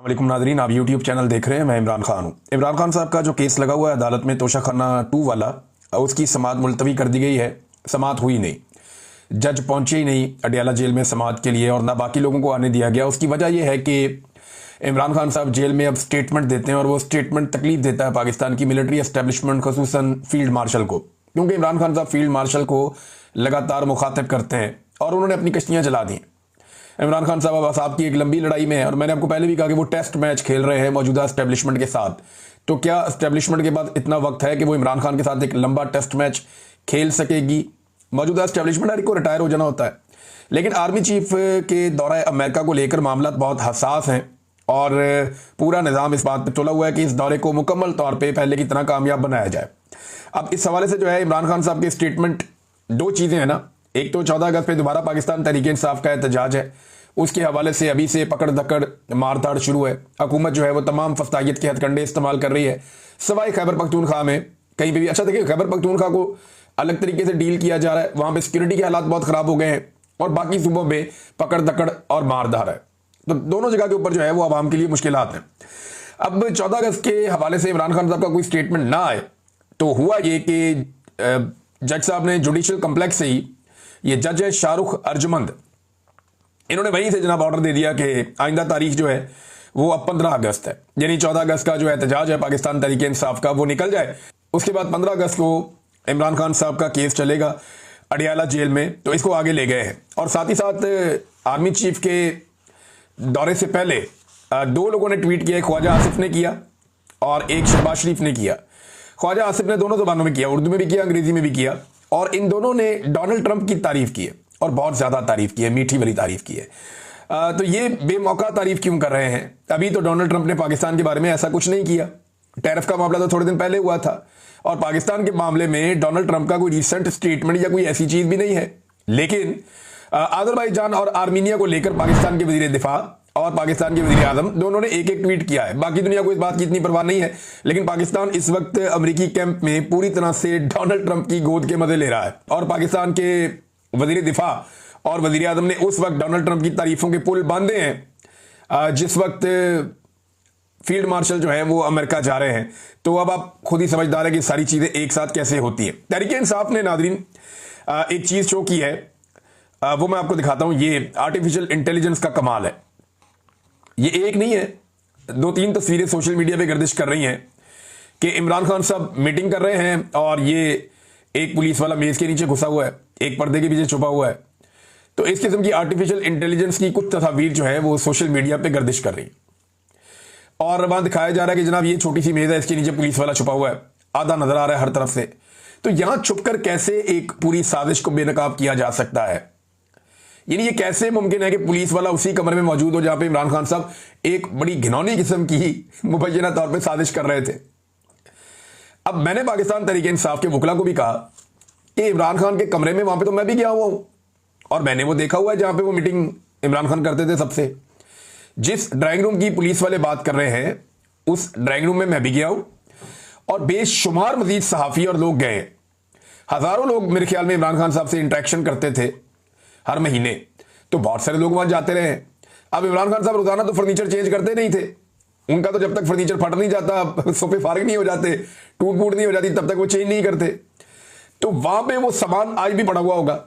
वालेकुम नादरीन, आप YouTube channel देख रहे हैं। मैं इमरान खान हूँ। इमरान खान साहब का जो केस लगा हुआ है अदालत में तोशाखाना 2 वाला, उसकी समाअत मुलतवी कर दी गई है। समाअत हुई नहीं, जज पहुंचे ही नहीं अडयाला जेल में समाअत के लिए और ना बाकी लोगों को आने दिया गया। उसकी वजह यह है कि इमरान खान साहब जेल में अब स्टेटमेंट देते हैं और वो स्टेटमेंट तकलीफ देता है पाकिस्तान की मिलिट्री एस्टेब्लिशमेंट, खसूसन फील्ड मार्शल को, क्योंकि इमरान खान साहब फील्ड मार्शल को लगातार मुखातिब करते हैं और उन्होंने अपनी कश्तियाँ चला दी। इमरान खान साहब अब साहब की एक लंबी लड़ाई में है और मैंने आपको पहले भी कहा कि वो टेस्ट मैच खेल रहे हैं मौजूदा एस्टेब्लिशमेंट के साथ। तो क्या एस्टेब्लिशमेंट के पास इतना वक्त है कि वो इमरान खान के साथ एक लंबा टेस्ट मैच खेल सकेगी? मौजूदा एस्टेब्लिशमेंट हर को रिटायर हो जाना होता है, लेकिन आर्मी चीफ के दौरे अमेरिका को लेकर मामला बहुत हसास हैं और पूरा निज़ाम इस बात पर तुला हुआ है कि इस दौरे को मुकम्मल तौर पर पहले की तरह कामयाब बनाया जाए। अब इस हवाले से जो है इमरान खान साहब के स्टेटमेंट, दो चीज़ें हैं ना। एक तो 14 अगस्त पे दोबारा पाकिस्तान तहरीक-ए-इंसाफ का एहतजाज है, उसके हवाले से अभी से पकड़ धकड़ मारधाड़ शुरू है। हुकूमत जो है वो तमाम फस्तायत के हथकंडे इस्तेमाल कर रही है, सवाए खैबर पख्तूनख्वा में कहीं भी। अच्छा देखिए, खैबर पख्तूनख्वा को अलग तरीके से डील किया जा रहा है, वहाँ पे सिक्योरिटी के हालात बहुत ख़राब हो गए हैं और बाकी सूबों में पकड़ धकड़ और मारधाड़ है। तो दोनों जगह के ऊपर जो है वो आवाम के लिए मुश्किलात हैं। अब 14 अगस्त के हवाले से इमरान खान साहब का कोई स्टेटमेंट ना आए तो हुआ ये कि जज साहब ने जुडिशल कम्प्लेक्स से ही, ये जज है शाहरुख अर्जमंद, इन्होंने वहीं से जनाब ऑर्डर दे दिया कि आइंदा तारीख जो है वो अब 15 अगस्त है, यानी 14 अगस्त का जो एहतजाज है पाकिस्तान तहरीक इंसाफ का वो निकल जाए। उसके बाद 15 अगस्त को इमरान खान साहब का केस चलेगा अडयाला जेल में, तो इसको आगे ले गए हैं। और साथ ही साथ आर्मी चीफ के दौरे से पहले दो लोगों ने ट्वीट किया, ख्वाजा आसिफ ने किया और एक शहबाज शरीफ ने किया। ख्वाजा आसिफ ने दोनों ज़बानों में किया, उर्दू में भी किया, अंग्रेजी में भी किया, और इन दोनों ने डोनाल्ड ट्रंप की तारीफ की है और बहुत ज़्यादा तारीफ की है, मीठी वाली तारीफ की है। तो ये बेमौका तारीफ क्यों कर रहे हैं? अभी तो डोनाल्ड ट्रंप ने पाकिस्तान के बारे में ऐसा कुछ नहीं किया। टैरिफ का मामला तो थोड़े दिन पहले हुआ था और पाकिस्तान के मामले में डोनाल्ड ट्रंप का कोई रिसेंट स्टेटमेंट या कोई ऐसी चीज़ भी नहीं है। लेकिन अजरबैजान और आर्मीनिया को लेकर पाकिस्तान के वजीर दिफा और पाकिस्तान के वजीर आजम दोनों ने एक एक ट्वीट किया है। बाकी दुनिया को इस बात की इतनी परवाह नहीं है, लेकिन पाकिस्तान इस वक्त अमेरिकी कैंप में पूरी तरह से डोनाल्ड ट्रंप की गोद के मजे ले रहा है और पाकिस्तान के वजीर दिफा और वजीर आजम ने उस वक्त डोनाल्ड ट्रंप की तारीफों के पुल बांधे हैं जिस वक्त फील्ड मार्शल जो है वो अमेरिका जा रहे हैं। तो अब आप खुद ही समझदार है कि सारी चीज़ें एक साथ कैसे होती हैं। तहरीक इंसाफ ने नादरीन एक चीज़ शो की है, वो मैं आपको दिखाता हूँ। ये आर्टिफिशियल इंटेलिजेंस का कमाल है। ये एक नहीं है, 2-3 तस्वीरें सोशल मीडिया पे गर्दिश कर रही हैं कि इमरान खान साहब मीटिंग कर रहे हैं और ये एक पुलिस वाला मेज के नीचे घुसा हुआ है, एक पर्दे के पीछे छुपा हुआ है। तो इस किस्म की आर्टिफिशियल इंटेलिजेंस की कुछ तस्वीर जो है वो सोशल मीडिया पे गर्दिश कर रही है और वहां दिखाया जा रहा है कि जनाब ये छोटी सी मेज है, इसके नीचे पुलिस वाला छुपा हुआ है, आधा नजर आ रहा है हर तरफ से। तो यहां छुपकर कैसे एक पूरी साजिश को बेनकाब किया जा सकता है? यानी ये कैसे मुमकिन है कि पुलिस वाला उसी कमरे में मौजूद हो जहां पे इमरान खान साहब एक बड़ी घिनौनी किस्म की मुबैना तौर पे साजिश कर रहे थे। अब मैंने पाकिस्तान तहरीक इंसाफ के वकला को भी कहा कि इमरान खान के कमरे में वहां पे तो मैं भी गया हुआ हूं और मैंने वो देखा हुआ है जहां पे वो मीटिंग इमरान खान करते थे सबसे। जिस ड्राइंग रूम की पुलिस वाले बात कर रहे हैं उस ड्राइंग रूम में मैं भी गया हूं और बेशुमार मजीद सहाफ़ी और लोग गए। हजारों लोग मेरे ख्याल में इमरान खान साहब से इंटरेक्शन करते थे हर महीने, तो बहुत सारे लोग वहां जाते रहे। अब इमरान खान साहब रोजाना तो फर्नीचर चेंज करते नहीं थे, उनका तो जब तक फर्नीचर फट नहीं जाता, सोफे फारिग नहीं हो जाते, टूट फूट नहीं हो जाती, तब तक वो चेंज नहीं करते। तो वहां पे वो सामान आज भी पड़ा हुआ होगा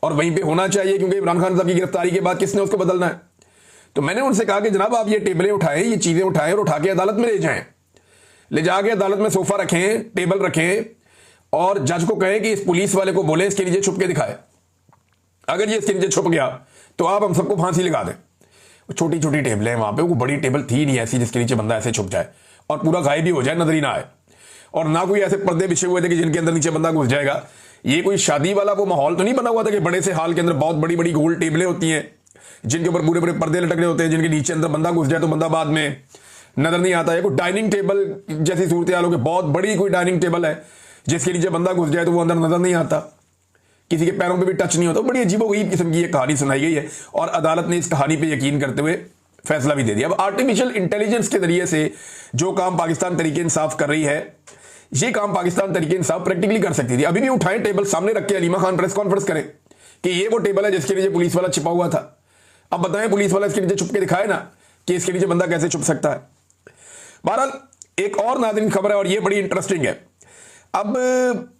और वहीं पे होना चाहिए, क्योंकि इमरान खान साहब की गिरफ्तारी के बाद किसने उसको बदलना है। तो मैंने उनसे कहा कि जनाब आप ये टेबलें उठाएं, ये चीजें उठाएं और उठा के अदालत में ले जाएं, ले जाके अदालत में सोफा रखें, टेबल रखें और जज को कहें कि इस पुलिस वाले को बोले इसके नीचे छुप के दिखाए। अगर ये इसके नीचे छुप गया तो आप हम सबको फांसी लगा दें। छोटी छोटी टेबलें हैं वहां पे, वो बड़ी टेबल थी नहीं ऐसी जिसके नीचे बंदा ऐसे छुप जाए और पूरा गायब भी हो जाए, नजर ही ना आए। और ना कोई ऐसे पर्दे बिछे हुए थे कि जिनके अंदर नीचे बंदा घुस जाएगा। ये कोई शादी वाला वो माहौल तो नहीं बना हुआ था कि बड़े से हाल के अंदर बहुत बड़ी बड़ी गोल टेबलें होती हैं जिनके ऊपर पूरे पूरे पर्दे लटक रहे होते हैं, जिनके नीचे अंदर बंदा घुस जाए तो बंदा बाद में नजर नहीं आता है। कोई डाइनिंग टेबल जैसी सूरत हाल हो, बहुत बड़ी कोई डाइनिंग टेबल है जिसके नीचे बंदा घुस जाए तो वो अंदर नजर नहीं आता, किसी के पैरों पे भी टच नहीं होता। बड़ी अजीबोगरीब किस्म की ये कहानी सुनाई गई है और अदालत ने इस कहानी पे यकीन करते हुए फैसला भी दे दिया। अब आर्टिफिशियल इंटेलिजेंस के जरिए से जो काम पाकिस्तान तहरीक इंसाफ कर रही है, ये काम पाकिस्तान तहरीक इंसाफ प्रैक्टिकली कर सकती थी। अभी भी उठाएं टेबल सामने रख के अलीमा खान प्रेस कॉन्फ्रेंस करें कि ये वो टेबल है जिसके नीचे पुलिस वाला छिपा हुआ था। अब बताएं पुलिस वाला इसके नीचे छुप के दिखाए ना, कि इसके नीचे बंदा कैसे छुप सकता है। बहरहाल एक और नाज़रीन खबर है और ये बड़ी इंटरेस्टिंग है। अब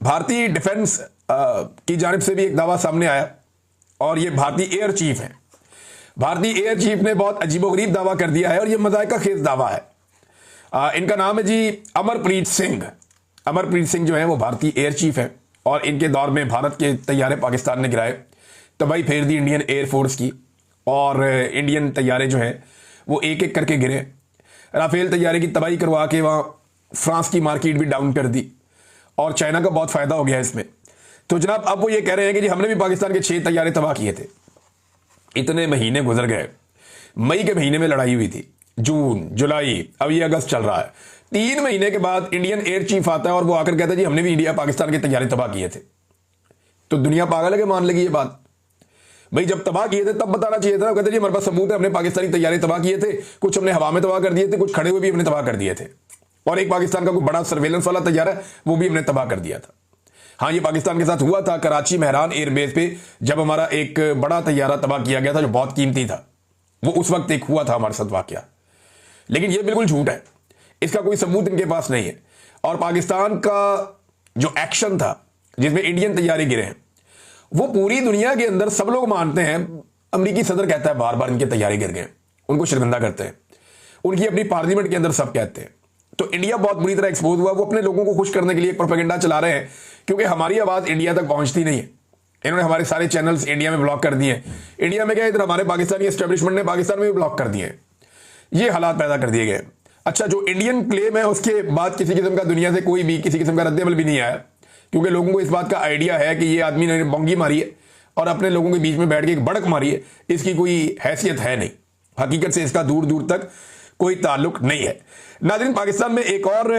भारतीय डिफेंस की जानिब से भी एक दावा सामने आया और ये भारतीय एयर चीफ है। भारतीय एयर चीफ ने बहुत अजीबोगरीब दावा कर दिया है और ये मज़ाक़ा खेज दावा है। इनका नाम है जी अमरप्रीत सिंह। अमरप्रीत सिंह जो है वो भारतीय एयर चीफ है और इनके दौर में भारत के तैयारे पाकिस्तान ने गिराए, तबाही फेर दी इंडियन एयरफोर्स की और इंडियन तैयारे जो हैं वो एक एक करके गिरे। राफेल तैयारे की तबाही करवा के वहाँ फ्रांस की मार्केट भी डाउन कर दी और चाइना का बहुत फ़ायदा हो गया इसमें। तो जनाब अब वो ये कह रहे हैं कि जी हमने भी पाकिस्तान के 6 तैयारे तबाह किए थे। इतने महीने गुजर गए, मई के महीने में लड़ाई हुई थी, जून जुलाई, अब ये अगस्त चल रहा है। 3 महीने के बाद इंडियन एयर चीफ आता है और वो आकर कहता है जी हमने भी इंडिया पाकिस्तान के तैयारे तबाह किए थे। तो दुनिया पागल है कि मान लेगी ये बात? भाई जब तबाह किए थे तब बताना चाहिए था। कहते जी हमारे पास सबूत है, हमने पाकिस्तानी तैयारे तबाह किए थे, कुछ हमने हवा में तबाह कर दिए थे, कुछ खड़े हुए भी हमने तबाह कर दिए थे, और एक पाकिस्तान का कोई बड़ा सर्वेलेंस वाला तैयारा है वो भी हमने तबाह कर दिया था। हाँ, ये पाकिस्तान के साथ हुआ था कराची मेहरान एयरबेस पे, जब हमारा एक बड़ा तैयारा तबाह किया गया था जो बहुत कीमती था। वो उस वक्त एक हुआ था हमारे साथ वाकया, लेकिन ये बिल्कुल झूठ है, इसका कोई सबूत इनके पास नहीं है। और पाकिस्तान का जो एक्शन था जिसमें इंडियन तैयारे गिरे हैं, वो पूरी दुनिया के अंदर सब लोग मानते हैं। अमेरिकी सदर कहता है बार बार इनके तैयारे गिर गए, उनको शर्मिंदा करते हैं, उनकी अपनी पार्लियामेंट के अंदर सब कहते हैं। तो इंडिया बहुत बुरी तरह एक्सपोज हुआ। वो अपने लोगों को खुश करने के लिए एक प्रोपेगेंडा चला रहे हैं, क्योंकि हमारी आवाज इंडिया तक पहुंचती नहीं है। इन्होंने हमारे सारे चैनल्स इंडिया में ब्लॉक कर दिए। इंडिया में क्या, इधर हमारे पाकिस्तानी एस्टेब्लिशमेंट ने पाकिस्तान में भी ब्लॉक कर दिए। ये हालात पैदा कर दिए गए। अच्छा, जो इंडियन क्लेम है उसके बाद किसी किस्म का दुनिया से कोई भी किसी किस्म का रद्दमल भी नहीं आया, क्योंकि लोगों को इस बात का आइडिया है कि ये आदमी ने बोंगी मारी है और अपने लोगों के बीच में बैठ के एक बड़क मारी है, इसकी कोई हैसियत है नहीं। हकीकत से इसका दूर दूर तक कोई ताल्लुक नहीं है। नाज़रीन, पाकिस्तान में एक और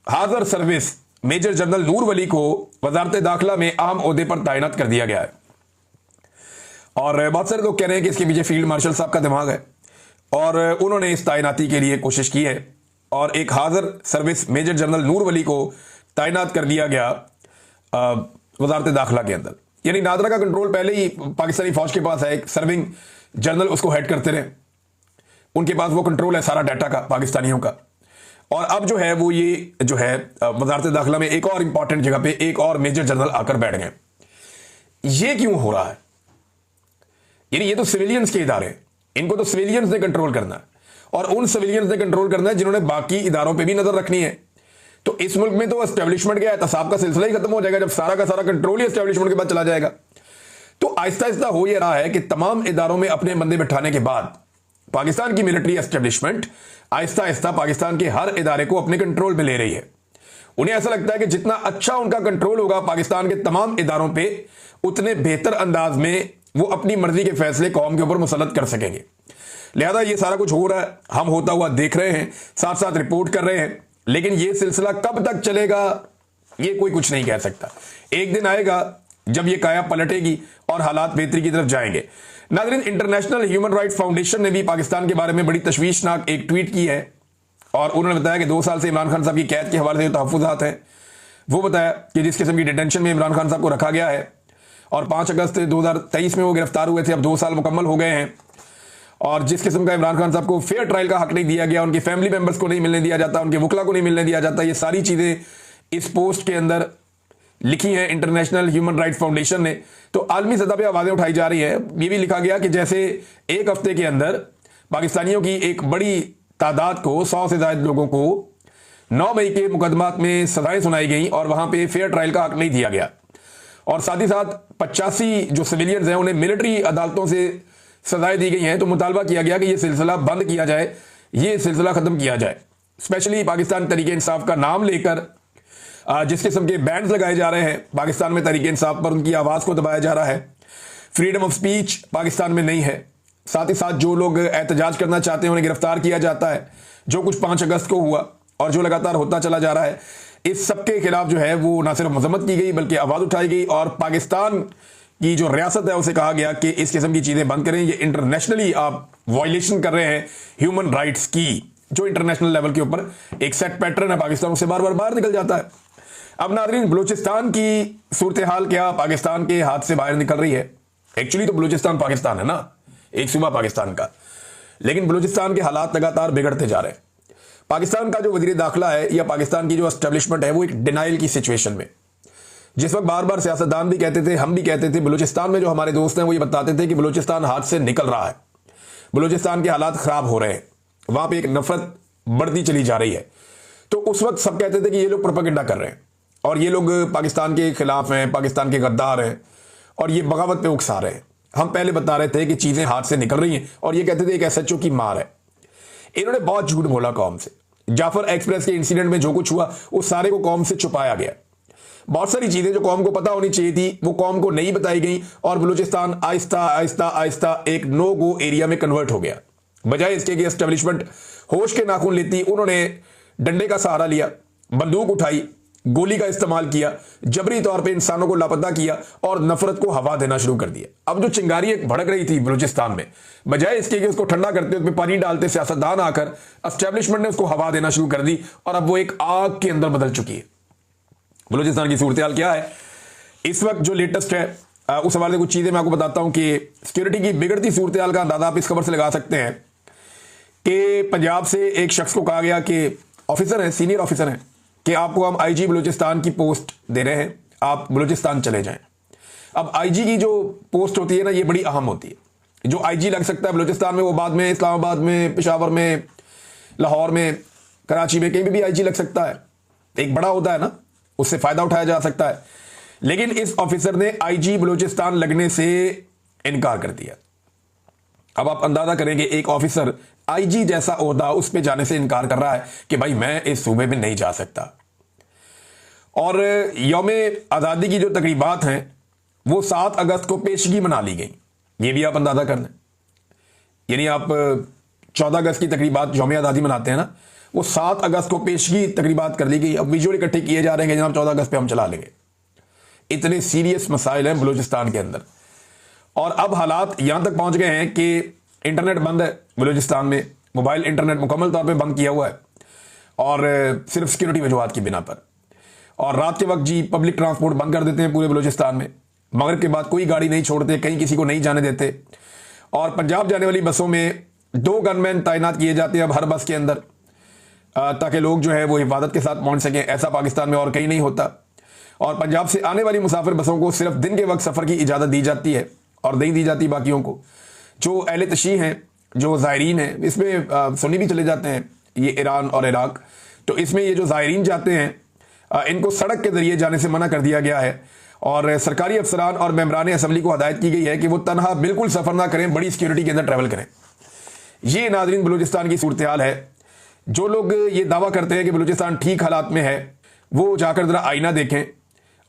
हाज़र सर्विस मेजर जनरल नूर वली को वजारत दाखिला में अहम ओहदे पर तैनात कर दिया गया है और बहुत सारे लोग कह रहे हैं कि इसके पीछे फील्ड मार्शल साहब का दिमाग है और उन्होंने इस तैनाती के लिए कोशिश की है और एक हाज़र सर्विस मेजर जनरल नूर वली को तैनात कर दिया गया वजारत दाखिला के अंदर। यानी नादरा का कंट्रोल पहले ही पाकिस्तानी फौज के पास है, एक सर्विंग जनरल उसको हेड करते रहे, उनके पास वो कंट्रोल है सारा डाटा का पाकिस्तानियों का। और अब जो है वो ये जो है वजारत दाखिला में एक और इंपॉर्टेंट जगह पे एक और मेजर जनरल आकर बैठ गए। ये क्यों हो रहा है? यानी ये तो सिविलियंस के इदारे हैं, इनको तो सिविलियंस ने कंट्रोल करना है और उन सिविलियंस ने कंट्रोल करना है जिन्होंने बाकी इदारों पे भी नजर रखनी है। तो इस मुल्क में तो एस्टेब्लिशमेंट के एहतसाब का सिलसिला ही खत्म हो जाएगा जब सारा का सारा कंट्रोल ही एस्टेब्लिशमेंट के बाद चला जाएगा। तो आहिस्ता आहिस्ता हो यह रहा है कि तमाम इदारों में अपने बंदे बिठाने के बाद पाकिस्तान की मिलिट्री एस्टेब्लिशमेंट आहिस्ता आहिस्ता पाकिस्तान के हर इदारे को अपने कंट्रोल में ले रही है। उन्हें ऐसा लगता है कि जितना अच्छा उनका कंट्रोल होगा पाकिस्तान के तमाम इदारों पे, उतने बेहतर अंदाज में वो अपनी मर्जी के फैसले कौम के ऊपर मुसल्लत कर सकेंगे। लिहाजा ये सारा कुछ हो रहा है, हम होता हुआ देख रहे हैं, साथ साथ रिपोर्ट कर रहे हैं, लेकिन ये सिलसिला कब तक चलेगा ये कोई कुछ नहीं कह सकता। एक दिन आएगा जब ये काया पलटेगी और हालात बेहतरी की तरफ जाएंगे। नाज़रीन, इंटरनेशनल ह्यूमन राइट्स फाउंडेशन ने भी पाकिस्तान के बारे में बड़ी तशवीशनाक एक ट्वीट की है और उन्होंने बताया कि 2 साल से इमरान खान साहब की कैद के हवाले से तहफ़्फ़ुज़ात हैं। वो बताया कि जिस किस्म की डिटेंशन में इमरान खान साहब को रखा गया है और 5 अगस्त 2023 में वो गिरफ्तार हुए थे, अब 2 साल मुकम्मल हो गए हैं, और जिस किस्म का इमरान खान साहब को फेयर ट्रायल का हक नहीं दिया गया, उनके फैमिली मेंबर्स को नहीं मिलने दिया जाता, उनके वकला को नहीं मिलने दिया जाता, ये सारी चीज़ें इस पोस्ट के अंदर लिखी हैं इंटरनेशनल ह्यूमन राइट्स फाउंडेशन ने। तो आलमी सतह पे आवाज़ें उठाई जा रही हैं। ये भी लिखा गया कि जैसे एक हफ्ते के अंदर पाकिस्तानियों की एक बड़ी तादाद को, 100 से ज़्यादा लोगों को 9 मई के मुकदमात में सजाएं सुनाई गई और वहाँ पे फेयर ट्रायल का हक नहीं दिया गया, और साथ ही साथ 85 जो सिविलियंस हैं उन्हें मिलिट्री अदालतों से सजाएं दी गई हैं। तो मुतालबा किया गया कि यह सिलसिला बंद किया जाए, ये सिलसिला ख़त्म किया जाए। स्पेशली पाकिस्तान तहरीक इंसाफ का नाम लेकर जिस किस्म के बैंड्स लगाए जा रहे हैं पाकिस्तान में, तहरीक इंसाफ पर उनकी आवाज़ को दबाया जा रहा है। फ्रीडम ऑफ स्पीच पाकिस्तान में नहीं है। साथ ही साथ जो लोग एहतजाज करना चाहते हैं उन्हें गिरफ्तार किया जाता है, जो कुछ 5 अगस्त को हुआ और जो लगातार होता चला जा रहा है। इस सब के खिलाफ जो है वो ना सिर्फ मजम्मत की गई बल्कि आवाज़ उठाई गई और पाकिस्तान की जो रियासत है उसे कहा गया कि इस किस्म की चीज़ें बंद करें, ये इंटरनेशनली आप वायलेशन कर रहे हैं ह्यूमन राइट्स की, जो इंटरनेशनल लेवल के ऊपर एक सेट पैटर्न है, पाकिस्तान उससे बार बार बाहर निकल जाता है। अब नाज़रीन, बलूचिस्तान की सूरत हाल क्या पाकिस्तान के हाथ से बाहर निकल रही है? एक्चुअली तो बलूचिस्तान पाकिस्तान है ना, एक सूबा पाकिस्तान का, लेकिन बलूचिस्तान के हालात लगातार बिगड़ते जा रहे हैं। पाकिस्तान का जो वजीर दाखिला है या पाकिस्तान की जो एस्टेब्लिशमेंट है वो एक डिनाइल की सिचुएशन में, जिस वक्त बार बार सियासतदान भी कहते थे, हम भी कहते थे, बलूचिस्तान में जो हमारे दोस्त हैं वो ये बताते थे कि बलूचिस्तान हाथ से निकल रहा है, बलूचिस्तान के हालात खराब हो रहे हैं, वहां पे एक नफरत बढ़ती चली जा रही है। तो उस वक्त सब कहते थे कि ये लोग प्रोपेगेंडा कर रहे हैं और ये लोग पाकिस्तान के खिलाफ हैं, पाकिस्तान के गद्दार हैं और ये बगावत पे उकसा रहे हैं। हम पहले बता रहे थे कि चीजें हाथ से निकल रही हैं और ये कहते थे एक एसएचओ की मार है। इन्होंने बहुत झूठ बोला कौम से। जाफर एक्सप्रेस के इंसिडेंट में जो कुछ हुआ उस सारे को कौम से छुपाया गया। बहुत सारी चीजें जो कौम को पता होनी चाहिए थी वो कौम को नहीं बताई गई और बलूचिस्तान आहिस्ता आहिस्ता आहिस्ता एक नो गो एरिया में कन्वर्ट हो गया। बजाय इसके कि एस्टेब्लिशमेंट होश के नाखून लेती, उन्होंने डंडे का सहारा लिया, बंदूक उठाई, गोली का इस्तेमाल किया, जबरी तौर पे इंसानों को लापता किया और नफरत को हवा देना शुरू कर दिया। अब जो चिंगारी एक भड़क रही थी बलूचिस्तान में, बजाय इसके कि उसको ठंडा करते, उसमें पानी डालते सियासतदान आकर, एस्टेब्लिशमेंट ने उसको हवा देना शुरू कर दी और अब वो एक आग के अंदर बदल चुकी है। बलूचिस्तान की सूरत हाल क्या है इस वक्त जो लेटेस्ट है, उस हवाले से कुछ चीजें मैं आपको बताता हूं कि सिक्योरिटी की बिगड़ती सूरत हाल का अंदाजा आप इस खबर से लगा सकते हैं कि पंजाब से एक शख्स को कहा गया कि ऑफिसर है, सीनियर ऑफिसर है, कि आपको हम आईजी बलूचिस्तान की पोस्ट दे रहे हैं, आप बलूचिस्तान चले जाएं। अब आईजी की जो पोस्ट होती है ना, ये बड़ी अहम होती है। जो आईजी लग सकता है बलूचिस्तान में वो बाद में इस्लामाबाद में, पेशावर में, लाहौर में, कराची में, कहीं भी आईजी लग सकता है। एक बड़ा होता है ना, उससे फायदा उठाया जा सकता है। लेकिन इस ऑफिसर ने आईजी बलूचिस्तान लगने से इनकार कर दिया। अब आप अंदाजा करेंगे एक ऑफिसर आईजी जैसा ओहदा उस पे जाने से इनकार कर रहा है कि भाई मैं इस सूबे में नहीं जा सकता। और यौमे आज़ादी की जो तकरीबात हैं वो 7 अगस्त को पेशगी मना ली गई, ये भी आप अंदाजा कर लें। यानी आप 14 अगस्त की तकरीबात यौमे आज़ादी मनाते हैं ना, वो 7 अगस्त को पेशगी तकरीबात कर ली गई। अब विजुअल इकट्ठे किए जा रहे हैं कि जनाब 14 अगस्त पे हम चला लेंगे। इतने सीरियस मसाइल हैं बलूचिस्तान के अंदर और अब हालात यहां तक पहुंच गए हैं कि इंटरनेट बंद है बलूचिस्तान में, मोबाइल इंटरनेट मुकम्मल तौर पे बंद किया हुआ है और सिर्फ सिक्योरिटी वजूहात की बिना पर। और रात के वक्त जी पब्लिक ट्रांसपोर्ट बंद कर देते हैं पूरे बलूचिस्तान में, मगरिब के बाद कोई गाड़ी नहीं छोड़ते, कहीं किसी को नहीं जाने देते। और पंजाब जाने वाली बसों में 2 गनमैन तैनात किए जाते हैं अब हर बस के अंदर, ताकि लोग जो है वो हिफाजत के साथ पहुंच सकें। ऐसा पाकिस्तान में और कहीं नहीं होता। और पंजाब से आने वाली मुसाफिर बसों को सिर्फ दिन के वक्त सफ़र की इजाज़त दी जाती है और नहीं दी जाती बाकियों को। जो अहले तशी हैं, जो ज़ायरीन हैं, इसमें सुन्नी भी चले जाते हैं, ये ईरान और इराक, तो इसमें ये जो ज़ायरीन जाते हैं इनको सड़क के ज़रिए जाने से मना कर दिया गया है। और सरकारी अफसरान और मेम्बरान असम्बली को हदायत की गई है कि वो तनहा बिल्कुल सफ़र ना करें, बड़ी सिक्योरिटी के अंदर ट्रैवल करें। ये नाज़रीन बलूचिस्तान की सूरत हाल है। जो लोग ये दावा करते हैं कि बलूचिस्तान ठीक हालात में है, वो जाकर ज़रा आईना देखें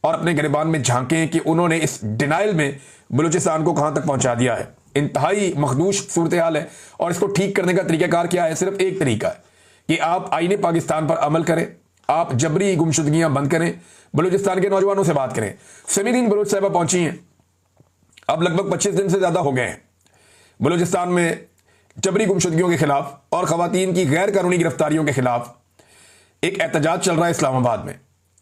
और अपने गिरबान में झांकें कि उन्होंने इस डिनाइल में बलूचिस्तान को कहां तक पहुंचा दिया है। इंतहाई मखदूश सूरत हाल है और इसको ठीक करने का तरीकाकार क्या है? सिर्फ एक तरीका है कि आप आईने पाकिस्तान पर अमल करें, आप जबरी गुमशुदगियां बंद करें, बलूचिस्तान के नौजवानों से बात करें। समीदीन बलूच साहिबा पहुंची हैं, अब लगभग 25 दिन से ज्यादा हो गए हैं बलूचिस्तान में जबरी गुमशुदगियों के खिलाफ और खवातीन की गैर कानूनी गिरफ्तारियों के खिलाफ एक एहतजाज चल रहा है इस्लामाबाद में।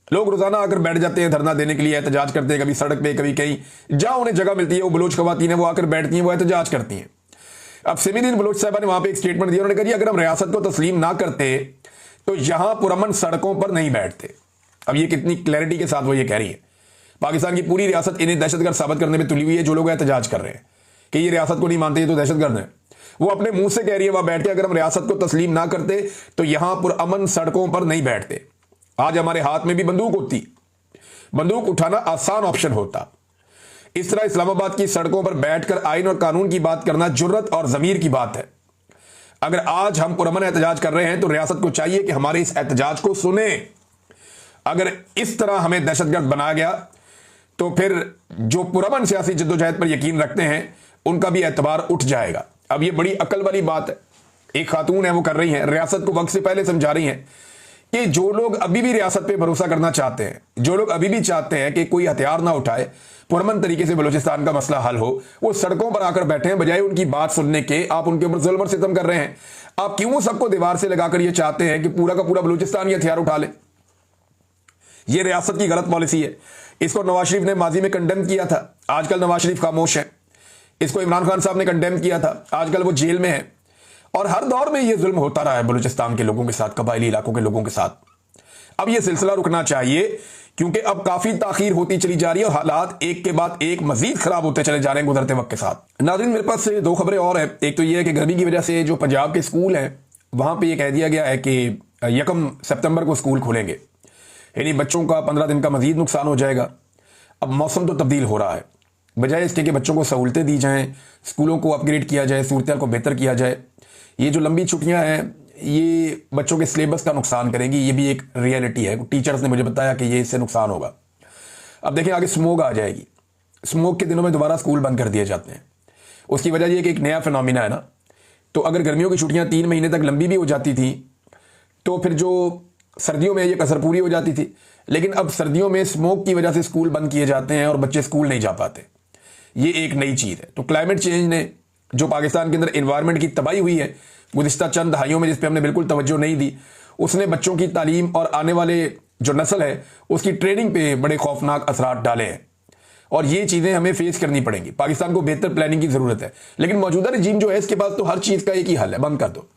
लोग रोजाना आकर बैठ जाते हैं धरना देने के लिए, एहतजाज करते हैं, कभी सड़क पे, कभी कहीं, जहां उन्हें जगह मिलती है वो बलूच खवातीन है वो आकर बैठती हैं, वो एहतजाज करती हैं। अब समीदीन बलूच साहिबा ने वहां पे एक स्टेटमेंट दिया, उन्होंने कहा अगर हम रियासत को तस्लीम ना करते तो यहां पुरअमन सड़कों पर नहीं बैठते। अब ये कितनी क्लैरिटी के साथ वो ये कह रही है। पाकिस्तान की पूरी रियासत इन्हें दहशतगर्द साबित करने में तुली हुई है। जो लोग एहतजाज कर रहे हैं कि ये रियासत को नहीं मानते, ये तो दहशतगर्द है, वो अपने मुंह से कह रही है वहां बैठ के अगर हम रियासत को तस्लीम ना करते तो यहां पुरअमन सड़कों पर नहीं बैठते। आज हमारे हाथ में भी बंदूक होती, बंदूक उठाना आसान ऑप्शन होता। इस तरह इस्लामाबाद की सड़कों पर बैठकर आइन और कानून की बात करना जुर्रत और जमीर की बात है। अगर आज हम पुरअमन एहतजाज कर रहे हैं तो रियासत को चाहिए कि हमारे इस एहतजाज को सुने। अगर इस तरह हमें दहशतगर्द बनाया गया तो फिर जो पुरअमन सियासी जद्दोजहद पर यकीन रखते हैं उनका भी एतबार उठ जाएगा। अब ये बड़ी अकल वाली बात है, एक खातून है वो कर रही है, रियासत को वक्त से पहले समझा रही हैं कि जो लोग अभी भी रियासत पे भरोसा करना चाहते हैं, जो लोग अभी भी चाहते हैं कि कोई हथियार ना उठाए, पुरअमन तरीके से बलूचिस्तान का मसला हल हो, वो सड़कों पर आकर बैठे हैं बजाय उनकी बात सुनने के। आप उनके ऊपर जुल्म और सितम कर रहे हैं। आप क्यों सबको दीवार से लगाकर ये चाहते हैं कि पूरा का पूरा बलूचिस्तान ये हथियार उठा ले? ये रियासत की गलत पॉलिसी है। इसको नवाज शरीफ ने माजी में कंडेम किया था, आजकल नवाज शरीफ खामोश है। इसको इमरान खान साहब ने कंडेम किया था, आजकल वो जेल में है। और हर दौर में यह जुल्म होता रहा है बलूचिस्तान के लोगों के साथ, कबायली इलाकों के लोगों के साथ। अब यह सिलसिला रुकना चाहिए, क्योंकि अब काफी ताखीर होती चली जा रही है और हालात एक के बाद एक मजीद खराब होते चले जा रहे हैं गुजरते वक्त के साथ। नाज़रीन, मेरे पास दो खबरें और है। एक तो यह है कि गर्मी की वजह से जो पंजाब के स्कूल हैं वहां पे यह कह दिया गया है कि 1 सितंबर को स्कूल खुलेंगे, यानी बच्चों का 15 दिन का मजीद नुकसान हो जाएगा। अब मौसम तो तब्दील हो रहा है, बजाय इसके कि बच्चों को सहूलतें दी जाएं, स्कूलों को अपग्रेड किया जाए, सूरत को बेहतर किया जाए, ये जो लंबी छुट्टियां हैं ये बच्चों के सिलेबस का नुकसान करेंगी। ये भी एक रियलिटी है, टीचर्स ने मुझे बताया कि ये इससे नुकसान होगा। अब देखें आगे स्मोक आ जाएगी, स्मोक के दिनों में दोबारा स्कूल बंद कर दिए जाते हैं। उसकी वजह यह कि एक नया फिनोमिना है ना, तो अगर गर्मियों की छुट्टियां 3 महीने तक लंबी भी हो जाती थी तो फिर जो सर्दियों में ये कसर पूरी हो जाती थी, लेकिन अब सर्दियों में स्मोक की वजह से स्कूल बंद किए जाते हैं और बच्चे स्कूल नहीं जा पाते। ये एक नई चीज़ है। तो क्लाइमेट चेंज ने जो पाकिस्तान के अंदर एनवायरनमेंट की तबाही हुई है गुज़िश्ता चंद दहाइयों में, जिस पर हमने बिल्कुल तवज्जो नहीं दी, उसने बच्चों की तालीम और आने वाले जो नस्ल है उसकी ट्रेनिंग पे बड़े खौफनाक असरात डाले हैं। और ये चीज़ें हमें फेस करनी पड़ेंगी। पाकिस्तान को बेहतर प्लानिंग की ज़रूरत है, लेकिन मौजूदा रजीम जो है इसके पास तो हर चीज़ का एक ही हल है, बंद कर दो।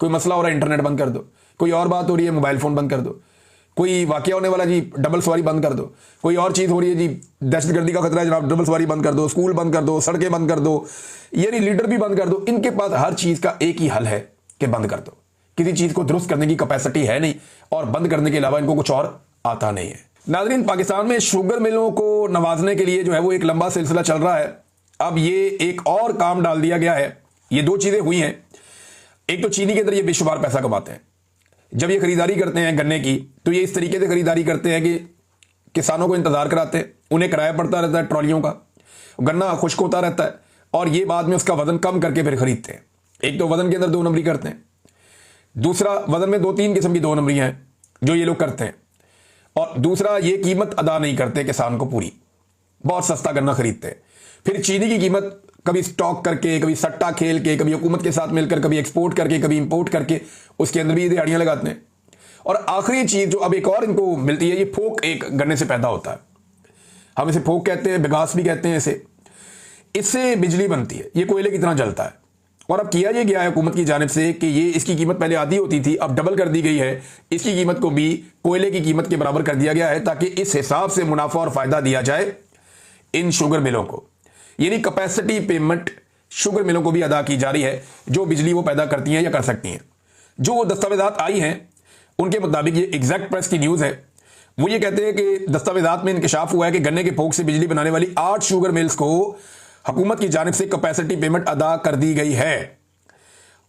कोई मसला हो रहा है इंटरनेट बंद कर दो, कोई और बात हो रही है मोबाइल फ़ोन बंद कर दो, कोई वाकया होने वाला जी डबल सवारी बंद कर दो, कोई और चीज़ हो रही है जी दहशतगर्दी का खतरा है जनाब डबल सवारी बंद कर दो, स्कूल बंद कर दो, सड़कें बंद कर दो, यानी लीडर भी बंद कर दो। इनके पास हर चीज़ का एक ही हल है कि बंद कर दो। किसी चीज़ को दुरुस्त करने की कैपेसिटी है नहीं और बंद करने के अलावा इनको कुछ और आता नहीं है। नाज़रीन, पाकिस्तान में शुगर मिलों को नवाजने के लिए जो है वो एक लंबा सिलसिला चल रहा है। अब ये एक और काम डाल दिया गया है। ये दो चीज़ें हुई हैं। एक तो चीनी के अंदर ये बेशुमार पैसा कमाते हैं। जब ये खरीदारी करते हैं गन्ने की तो ये इस तरीके से खरीदारी करते हैं कि किसानों को इंतजार कराते हैं, उन्हें किराया पड़ता रहता है ट्रॉलियों का, गन्ना खुश्क होता रहता है और ये बाद में उसका वजन कम करके फिर खरीदते हैं। एक तो वजन के अंदर 2 नंबरी करते हैं, दूसरा वजन में 2-3 किस्म की 2 नंबरियां हैं जो ये लोग करते हैं, और दूसरा ये कीमत अदा नहीं करते किसान को पूरी, बहुत सस्ता गन्ना खरीदते हैं। फिर चीनी की कीमत कभी स्टॉक करके, कभी सट्टा खेल के, कभी हुकूमत के साथ मिलकर, कभी एक्सपोर्ट करके, कभी इंपोर्ट करके उसके अंदर भी ये दिहाड़ियां लगाते हैं। और आखिरी चीज जो अब एक और इनको मिलती है, ये फोक एक गन्ने से पैदा होता है, हम इसे फोक कहते हैं, बिगास भी कहते हैं इसे। इससे बिजली बनती है, ये कोयले की तरह जलता है। और अब किया ये गया है हुकूमत की जानिब से कि ये इसकी कीमत पहले आधी होती थी, अब डबल कर दी गई है। इसकी कीमत को भी कोयले की कीमत के बराबर कर दिया गया है ताकि इस हिसाब से मुनाफा और फायदा दिया जाए इन शुगर मिलों को। यानी कैपेसिटी पेमेंट शुगर मिलों को भी अदा की जा रही है जो बिजली वो पैदा करती हैं या कर सकती हैं। जो दस्तावेजात आई हैं उनके मुताबिक, ये एग्जैक्ट प्रेस की न्यूज़ है, वो ये कहते हैं कि दस्तावेजात में इंकशाफ हुआ है कि गन्ने के फोक से बिजली बनाने वाली 8 शुगर मिल्स को हुकूमत की जानिब से कैपेसिटी पेमेंट अदा कर दी गई है।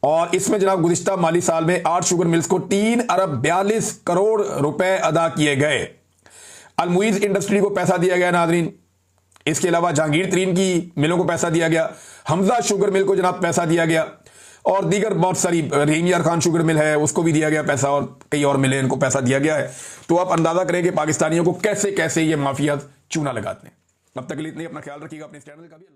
और इसमें जनाब गुज़िश्ता माली साल में 8 शुगर मिल्स को 3 अरब 42 करोड़ रुपए अदा किए गए। अलमुइज इंडस्ट्री को पैसा दिया गया नाजरीन, इसके अलावा जहांगीर तरीन की मिलों को पैसा दिया गया, हमजा शुगर मिल को जनाब पैसा दिया गया, और दीगर बहुत सारी रहीम यार खान शुगर मिल है उसको भी दिया गया पैसा, और कई और मिले इनको पैसा दिया गया है। तो आप अंदाजा करें कि पाकिस्तानियों को कैसे कैसे ये माफिया चूना लगाते हैं। अब तक के लिए इतने, अपना ख्याल रखिएगा, अपने चैनल का भी।